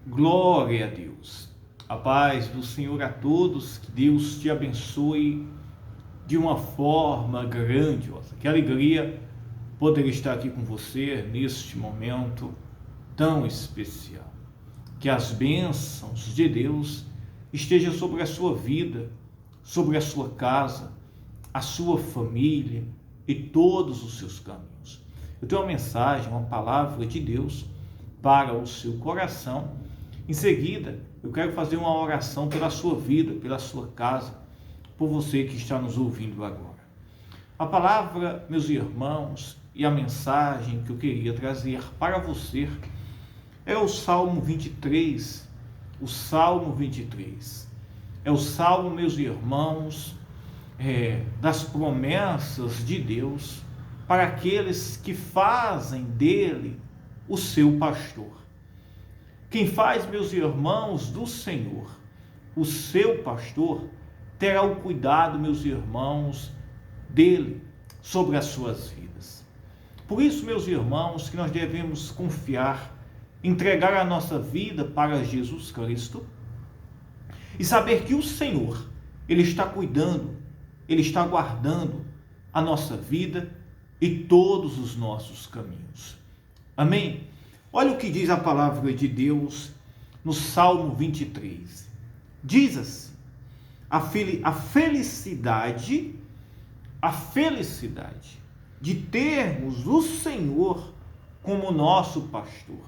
Glória a Deus. A paz do Senhor a todos, que Deus te abençoe de uma forma grandiosa. Que alegria poder estar aqui com você neste momento tão especial. Que as bênçãos de Deus estejam sobre a sua vida, sobre a sua casa, a sua família e todos os seus caminhos. Eu tenho uma mensagem, uma palavra de Deus para o seu coração. Em seguida, eu quero fazer uma oração pela sua vida, pela sua casa, por você que está nos ouvindo agora. A palavra, meus irmãos, e a mensagem que eu queria trazer para você é o Salmo 23. O Salmo 23. É o Salmo, meus irmãos, das promessas de Deus para aqueles que fazem dele o seu pastor. Quem faz, meus irmãos, do Senhor o seu pastor, terá o cuidado, meus irmãos, dele sobre as suas vidas. Por isso, meus irmãos, que nós devemos confiar, entregar a nossa vida para Jesus Cristo e saber que o Senhor, Ele está cuidando, Ele está guardando a nossa vida e todos os nossos caminhos. Amém? Olha o que diz a palavra de Deus no Salmo 23. Diz assim: a felicidade de termos o Senhor como nosso pastor.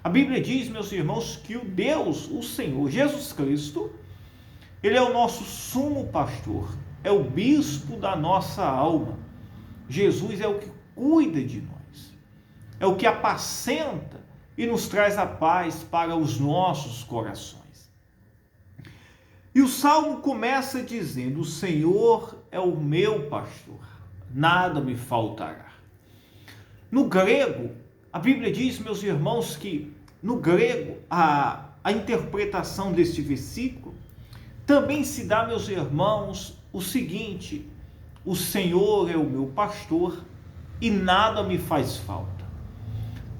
A Bíblia diz, meus irmãos, que o Deus, o Senhor, Jesus Cristo, Ele é o nosso sumo pastor, é o bispo da nossa alma. Jesus é o que cuida de nós. É o que apacenta e nos traz a paz para os nossos corações. E o Salmo começa dizendo: o Senhor é o meu pastor, nada me faltará. No grego, a Bíblia diz, meus irmãos, que no grego a interpretação deste versículo também se dá, meus irmãos, o seguinte: o Senhor é o meu pastor e nada me faz falta.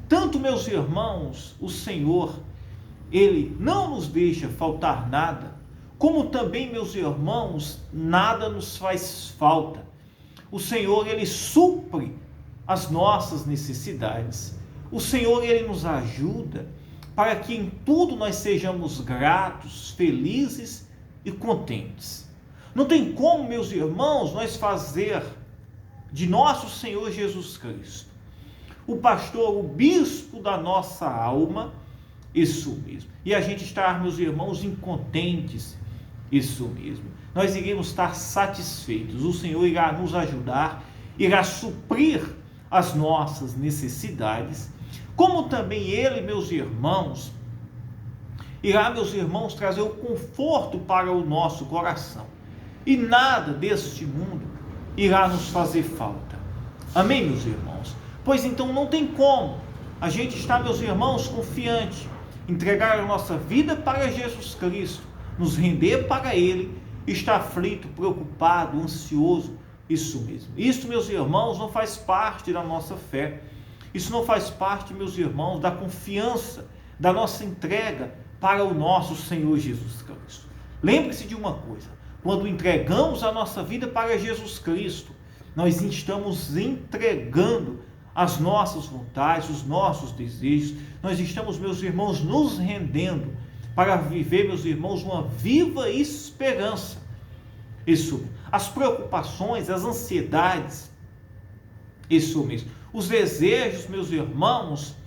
Tanto, meus irmãos, o Senhor, Ele não nos deixa faltar nada, como também, meus irmãos, nada nos faz falta. O Senhor, Ele supre as nossas necessidades. O Senhor, Ele nos ajuda para que em tudo nós sejamos gratos, felizes e contentes. Não tem como, meus irmãos, nós fazer de nosso Senhor Jesus Cristo o pastor, o bispo da nossa alma, isso mesmo. E a gente estar, meus irmãos, incontentes, isso mesmo. Nós iremos estar satisfeitos. O Senhor irá nos ajudar, irá suprir as nossas necessidades, como também Ele, meus irmãos, irá, meus irmãos, trazer o conforto para o nosso coração. E nada deste mundo irá nos fazer falta. Amém, meus irmãos? Pois então não tem como a gente estar, meus irmãos, confiante, entregar a nossa vida para Jesus Cristo, nos render para Ele, estar aflito, preocupado, ansioso, isso mesmo. Isso, meus irmãos, não faz parte da nossa fé. Isso não faz parte, meus irmãos, da confiança, da nossa entrega para o nosso Senhor Jesus Cristo. Lembre-se de uma coisa: quando entregamos a nossa vida para Jesus Cristo, nós estamos entregando as nossas vontades, os nossos desejos. Nós estamos, meus irmãos, nos rendendo para viver, meus irmãos, uma viva esperança. Isso, as preocupações, as ansiedades, isso mesmo, os desejos, meus irmãos,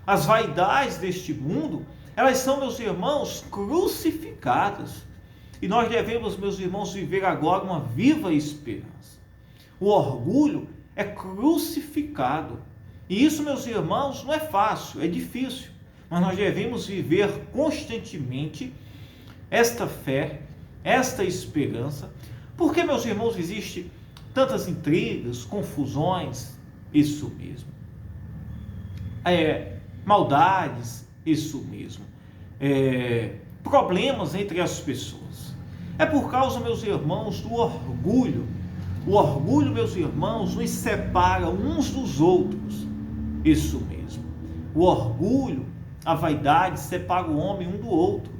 as vaidades deste mundo, elas são, meus irmãos, crucificadas. E nós devemos, meus irmãos, viver agora uma viva esperança. O orgulho é crucificado. E isso, meus irmãos, não é fácil, é difícil. Mas nós devemos viver constantemente esta fé, esta esperança. Porque, meus irmãos, existem tantas intrigas, confusões, isso mesmo. Maldades, isso mesmo. Problemas entre as pessoas. É por causa, meus irmãos, do orgulho. O orgulho, meus irmãos, nos separa uns dos outros. Isso mesmo. O orgulho A vaidade separa o homem um do outro.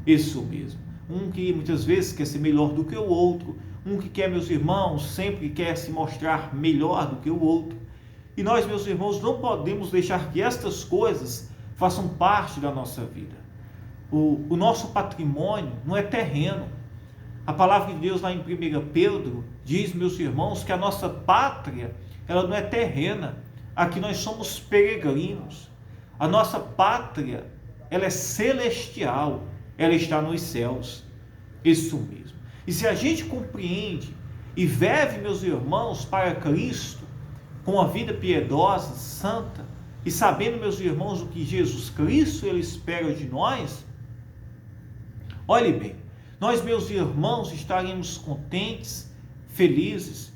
Isso mesmo. Um que muitas vezes quer ser melhor do que o outro. Um que quer, meus irmãos, sempre quer se mostrar melhor do que o outro. E nós, meus irmãos, não podemos deixar que estas coisas façam parte da nossa vida. O nosso patrimônio não é terreno. A palavra de Deus lá em 1 Pedro diz, meus irmãos, que a nossa pátria, ela não é terrena. Aqui nós somos peregrinos. A nossa pátria, ela é celestial. Ela está nos céus. Isso mesmo. E se a gente compreende e vive, meus irmãos, para Cristo, com uma vida piedosa, santa, e sabendo, meus irmãos, o que Jesus Cristo ele espera de nós, olhe bem, nós, meus irmãos, estaremos contentes, felizes,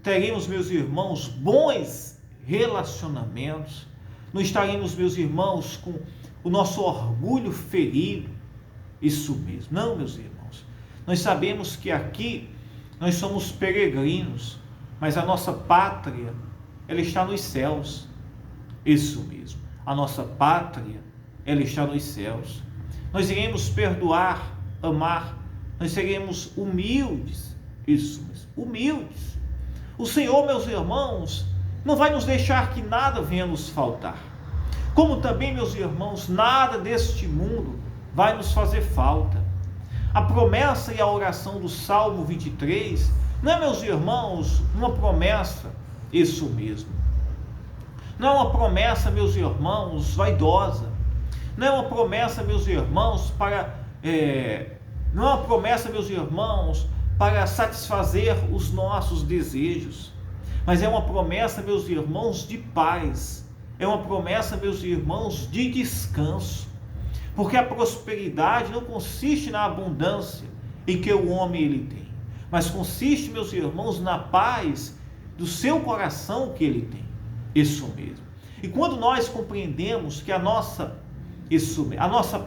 teremos, meus irmãos, bons relacionamentos, não estaremos, meus irmãos, com o nosso orgulho ferido, isso mesmo, não, meus irmãos, nós sabemos que aqui nós somos peregrinos, mas a nossa pátria, ela está nos céus, isso mesmo, a nossa pátria, ela está nos céus, nós iremos perdoar, amar, nós seremos humildes, isso mesmo, humildes. O Senhor, meus irmãos, não vai nos deixar que nada venha nos faltar. Como também, meus irmãos, nada deste mundo vai nos fazer falta. A promessa e a oração do Salmo 23, não é, meus irmãos, uma promessa, isso mesmo. Não é uma promessa, meus irmãos, vaidosa. Não é uma promessa, meus irmãos, não é uma promessa, meus irmãos, para satisfazer os nossos desejos, mas é uma promessa, meus irmãos, de paz, é uma promessa, meus irmãos, de descanso, porque a prosperidade não consiste na abundância em que o homem ele tem, mas consiste, meus irmãos, na paz do seu coração que ele tem, isso mesmo. E quando nós compreendemos que a nossa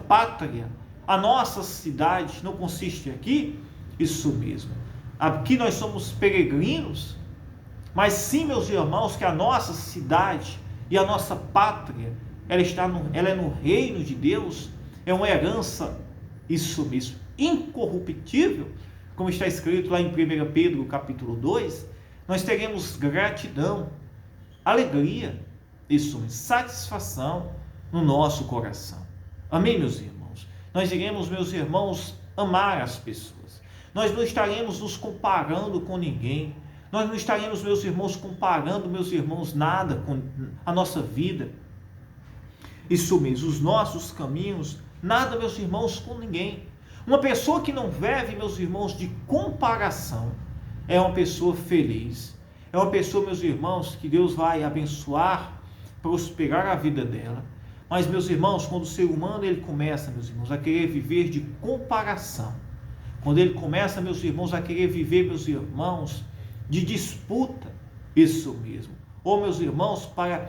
pátria, a nossa cidade não consiste aqui, isso mesmo. Aqui nós somos peregrinos, mas sim, meus irmãos, que a nossa cidade e a nossa pátria, ela é no reino de Deus, é uma herança, isso mesmo, incorruptível, como está escrito lá em 1 Pedro capítulo 2, nós teremos gratidão, alegria, isso mesmo, satisfação no nosso coração. Amém, meus irmãos? Nós iremos, meus irmãos, amar as pessoas. Nós não estaremos nos comparando com ninguém. Nós não estaremos, meus irmãos, comparando, meus irmãos, nada com a nossa vida. Isso mesmo, os nossos caminhos, nada, meus irmãos, com ninguém. Uma pessoa que não vive, meus irmãos, de comparação, é uma pessoa feliz. É uma pessoa, meus irmãos, que Deus vai abençoar, prosperar a vida dela. Mas, meus irmãos, quando o ser humano ele começa, meus irmãos, a querer viver de comparação, quando ele começa, meus irmãos, a querer viver, meus irmãos, de disputa, isso mesmo, ou, meus irmãos, para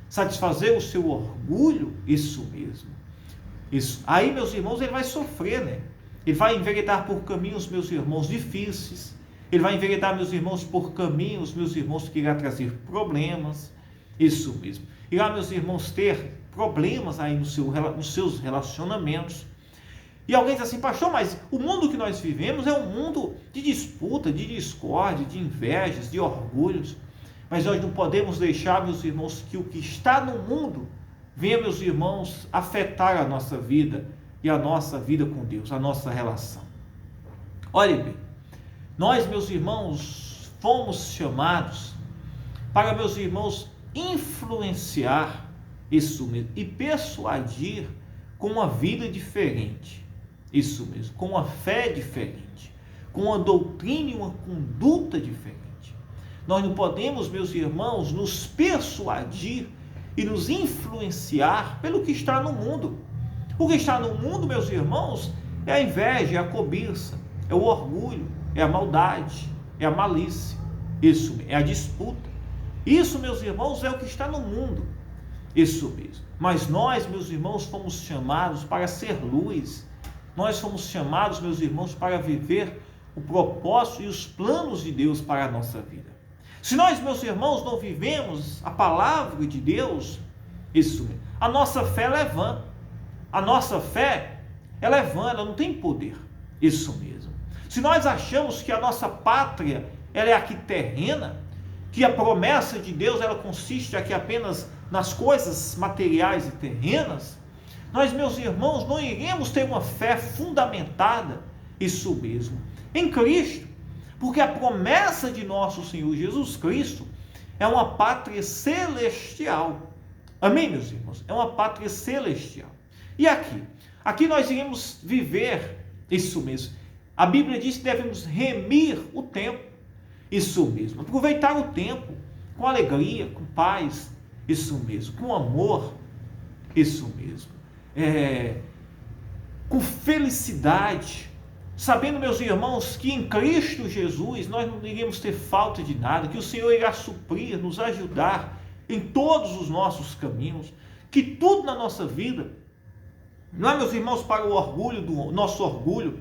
satisfazer o seu orgulho, isso mesmo, isso. Aí, meus irmãos, ele vai sofrer, né? Ele vai enveredar por caminhos, meus irmãos, difíceis, ele vai enveredar, meus irmãos, por caminhos, meus irmãos, que irá trazer problemas, isso mesmo. Irá, meus irmãos, ter problemas aí nos seus relacionamentos. E alguém diz assim, pastor, mas o mundo que nós vivemos é um mundo de disputa, de discórdia, de invejas, de orgulhos. Mas nós não podemos deixar, meus irmãos, que o que está no mundo venha, meus irmãos, afetar a nossa vida e a nossa vida com Deus, a nossa relação. Olhe bem, nós, meus irmãos, fomos chamados para, meus irmãos, influenciar isso mesmo, e persuadir com uma vida diferente, isso mesmo, com uma fé diferente, com uma doutrina e uma conduta diferente. Nós não podemos, meus irmãos, nos persuadir e nos influenciar pelo que está no mundo. O que está no mundo, meus irmãos, é a inveja, é a cobiça, é o orgulho, é a maldade, é a malícia, isso é a disputa. Isso, meus irmãos, é o que está no mundo. Isso mesmo. Mas nós, meus irmãos, fomos chamados para ser luz. Nós fomos chamados, meus irmãos, para viver o propósito e os planos de Deus para a nossa vida. Se nós, meus irmãos, não vivemos a palavra de Deus, isso mesmo, a nossa fé é vã. a nossa fé, ela é vã, ela não tem poder. Isso mesmo. Se nós achamos que a nossa pátria, ela é aqui terrena, que a promessa de Deus, ela consiste aqui apenas nas coisas materiais e terrenas, nós, meus irmãos, não iremos ter uma fé fundamentada, isso mesmo, em Cristo, porque a promessa de nosso Senhor Jesus Cristo é uma pátria celestial. Amém, meus irmãos? É uma pátria celestial. E aqui nós iremos viver isso mesmo. A Bíblia diz que devemos remir o tempo, isso mesmo, aproveitar o tempo com alegria, com paz, isso mesmo, com amor, isso mesmo, com felicidade, sabendo, meus irmãos, que em Cristo Jesus nós não iremos ter falta de nada, que o Senhor irá suprir, nos ajudar em todos os nossos caminhos, que tudo na nossa vida, não é, meus irmãos, para o orgulho, do nosso orgulho,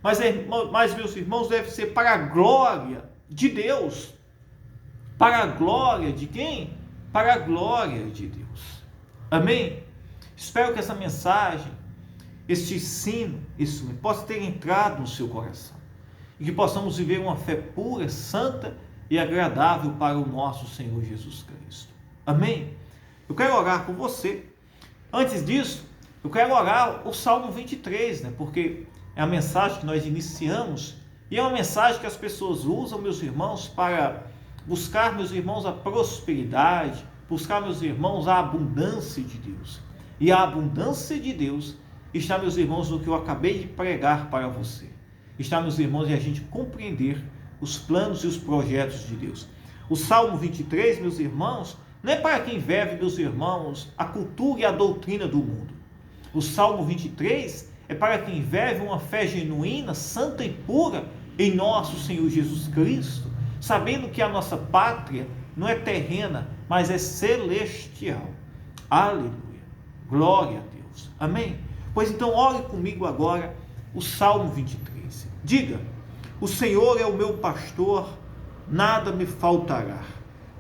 mas, meus irmãos, deve ser para a glória de Deus. Para a glória de quem? Para a glória de Deus. Amém? Espero que essa mensagem, este ensino, isso possa ter entrado no seu coração. E que possamos viver uma fé pura, santa e agradável para o nosso Senhor Jesus Cristo. Amém? Eu quero orar por você. Antes disso, eu quero orar o Salmo 23, porque é a mensagem que nós iniciamos e é uma mensagem que as pessoas usam, meus irmãos, para buscar, meus irmãos, a prosperidade, buscar, meus irmãos, a abundância de Deus. E a abundância de Deus está, meus irmãos, no que eu acabei de pregar para você. Está, meus irmãos, em a gente compreender os planos e os projetos de Deus. O Salmo 23, meus irmãos, não é para quem vive, meus irmãos, a cultura e a doutrina do mundo. O Salmo 23 é para quem vive uma fé genuína, santa e pura em nosso Senhor Jesus Cristo, sabendo que a nossa pátria não é terrena, mas é celestial. Aleluia. Glória a Deus. Amém? Pois então, ore comigo agora o Salmo 23. Diga: o Senhor é o meu pastor, nada me faltará.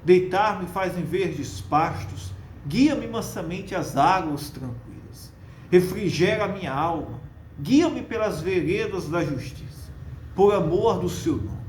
Deitar-me faz em verdes pastos, guia-me mansamente às águas tranquilas. Refrigera a minha alma, guia-me pelas veredas da justiça, por amor do seu nome.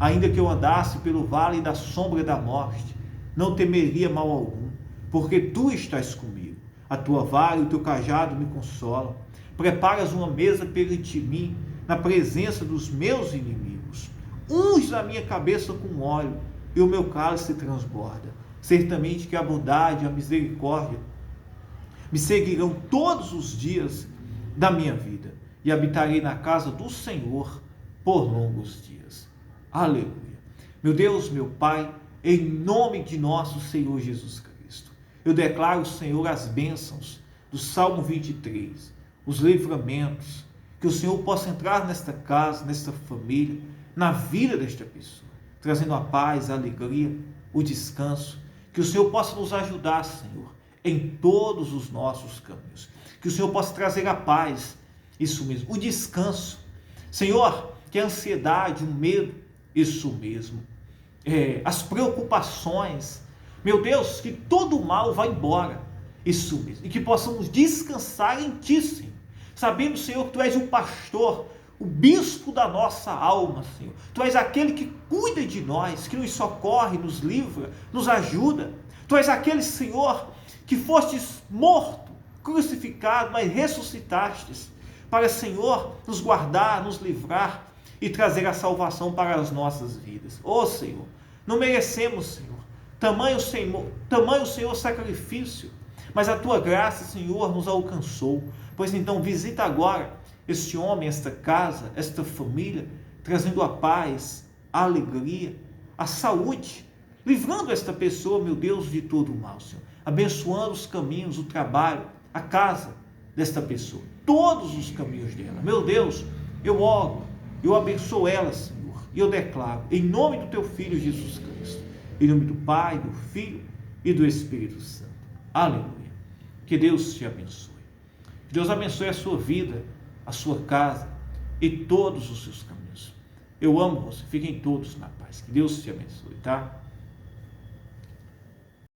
Ainda que eu andasse pelo vale da sombra da morte, não temeria mal algum, porque tu estás comigo. A tua vara e o teu cajado me consolam. Preparas uma mesa perante mim, na presença dos meus inimigos. Unges a minha cabeça com óleo, e o meu cálice transborda. Certamente que a bondade e a misericórdia me seguirão todos os dias da minha vida, e habitarei na casa do Senhor por longos dias. Aleluia. Meu Deus, meu Pai, em nome de nosso Senhor Jesus Cristo, eu declaro, Senhor, as bênçãos do Salmo 23, os livramentos, que o Senhor possa entrar nesta casa, nesta família, na vida desta pessoa, trazendo a paz, a alegria, o descanso, que o Senhor possa nos ajudar, Senhor, em todos os nossos caminhos, que o Senhor possa trazer a paz, isso mesmo, o descanso, Senhor, que a ansiedade, o medo, isso mesmo, as preocupações, meu Deus, que todo o mal vá embora, isso mesmo, e que possamos descansar em Ti, Senhor, sabendo, Senhor, que Tu és o pastor, o bispo da nossa alma, Senhor. Tu és aquele que cuida de nós, que nos socorre, nos livra, nos ajuda. Tu és aquele, Senhor, que fostes morto, crucificado, mas ressuscitastes, para, Senhor, nos guardar, nos livrar e trazer a salvação para as nossas vidas. Ó Senhor, não merecemos, Senhor, tamanho Senhor sacrifício, mas a Tua graça, Senhor, nos alcançou. Pois então visita agora este homem, esta casa, esta família, trazendo a paz, a alegria, a saúde, livrando esta pessoa, meu Deus, de todo o mal, Senhor, abençoando os caminhos, o trabalho, a casa desta pessoa, todos os caminhos dela. Meu Deus, eu oro, eu abençoo ela, Senhor, e eu declaro, em nome do Teu Filho Jesus Cristo, em nome do Pai, do Filho e do Espírito Santo. Aleluia. Que Deus te abençoe. Que Deus abençoe a sua vida, a sua casa e todos os seus caminhos. Eu amo você. Fiquem todos na paz. Que Deus te abençoe, tá?